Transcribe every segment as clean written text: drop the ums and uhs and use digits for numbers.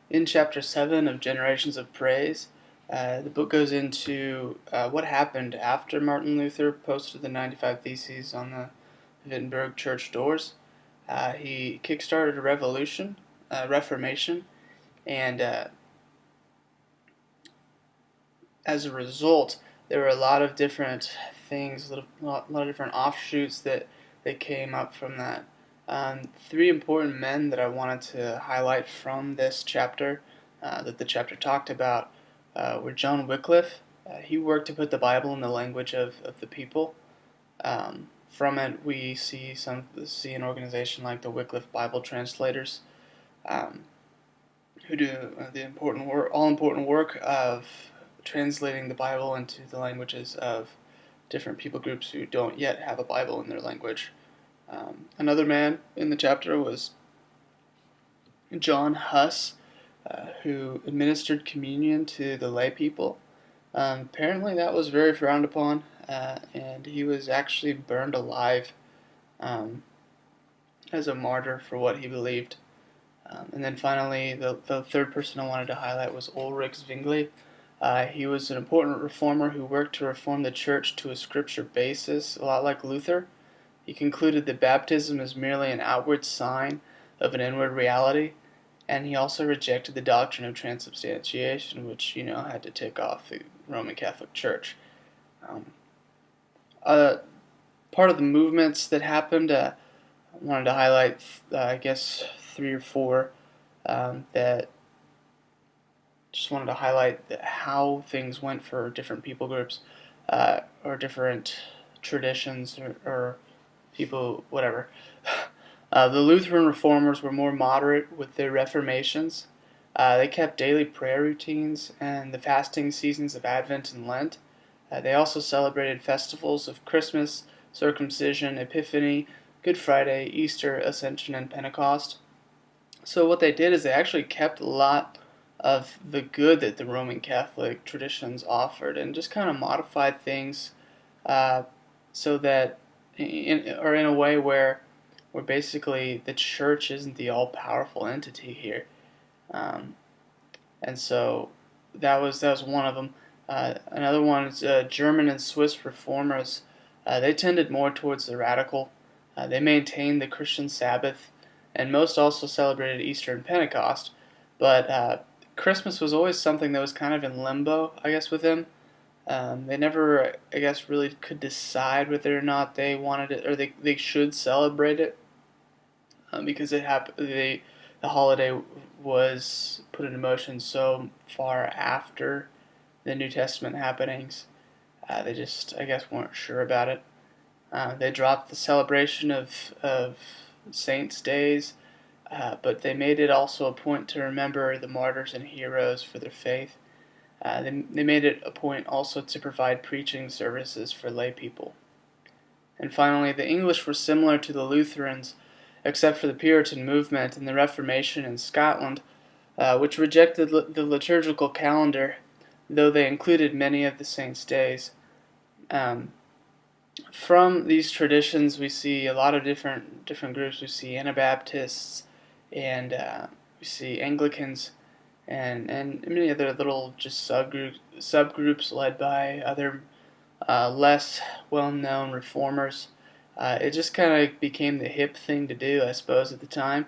In chapter 7 of Generations of Praise, the book goes into what happened after Martin Luther posted the 95 Theses on the Wittenberg church doors. He kickstarted a reformation, and as a result, there were a lot of different things, a lot of different offshoots that came up from that. Three important men that I wanted to highlight from this chapter, that the chapter talked about, were John Wycliffe. He worked to put the Bible in the language of the people. From it, we see an organization like the Wycliffe Bible Translators, um, who do the all important work of translating the Bible into the languages of different people groups who don't yet have a Bible in their language. Another man in the chapter was John Huss, who administered communion to the lay people. Apparently, that was very frowned upon, and he was actually burned alive as a martyr for what he believed. And then finally, the third person I wanted to highlight was Ulrich Zwingli. He was an important reformer who worked to reform the church to a scripture basis, a lot like Luther. He concluded that baptism is merely an outward sign of an inward reality, and he also rejected the doctrine of transubstantiation, which, had to tick off the Roman Catholic Church. Um, Part of the movements that happened, I wanted to highlight, I guess, three or four that just wanted to highlight how things went for different people groups, or different traditions, or people, whatever. The Lutheran reformers were more moderate with their reformations. They kept daily prayer routines and the fasting seasons of Advent and Lent. They also celebrated festivals of Christmas, circumcision, Epiphany, Good Friday, Easter, Ascension, and Pentecost. So what they did is they actually kept a lot of the good that the Roman Catholic traditions offered and just kind of modified things, so that in a way where basically the church isn't the all-powerful entity here. Um, and so that was one of them. Another one is German and Swiss reformers. They tended more towards the radical. They maintained the Christian Sabbath, and most also celebrated Easter and Pentecost. But Christmas was always something that was kind of in limbo, I guess, with them. They never, I guess, really could decide whether or not they wanted it or they should celebrate it, because it happened. The holiday was put into motion so far after the New Testament happenings. They just, I guess, weren't sure about it. They dropped the celebration of saints' days, but they made it also a point to remember the martyrs and heroes for their faith. They made it a point also to provide preaching services for lay people. And finally, the English were similar to the Lutherans, except for the Puritan movement and the Reformation in Scotland, which rejected the liturgical calendar, though they included many of the saints' days. From these traditions, we see a lot of different groups. We see Anabaptists, and we see Anglicans, and many other little just subgroups led by other less well-known reformers. It just kind of became the hip thing to do, I suppose, at the time,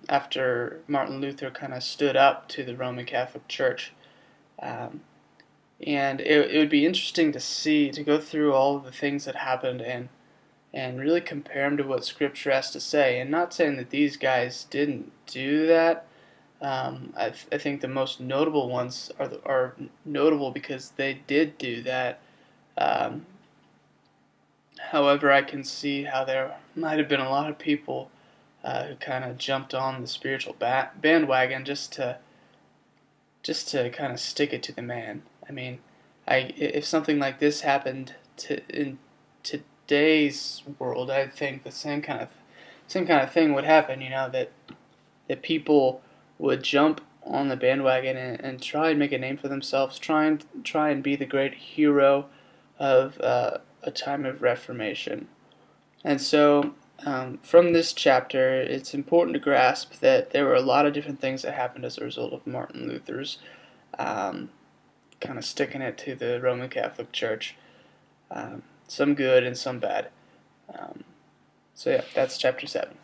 after Martin Luther kind of stood up to the Roman Catholic Church. Um, and it would be interesting to go through all of the things that happened and really compare them to what Scripture has to say. And not saying that these guys didn't do that. I think the most notable ones are notable because they did do that. Um, However, I can see how there might have been a lot of people who kind of jumped on the spiritual bandwagon just to kind of stick it to the man. I mean, if something like this happened in today's world, I think the same kind of thing would happen. That people would jump on the bandwagon and try and make a name for themselves, try and be the great hero of a time of reformation. And so From this chapter, it's important to grasp that there were a lot of different things that happened as a result of Martin Luther's um, kind of sticking it to the Roman Catholic Church. Some good and some bad. So yeah, that's chapter 7.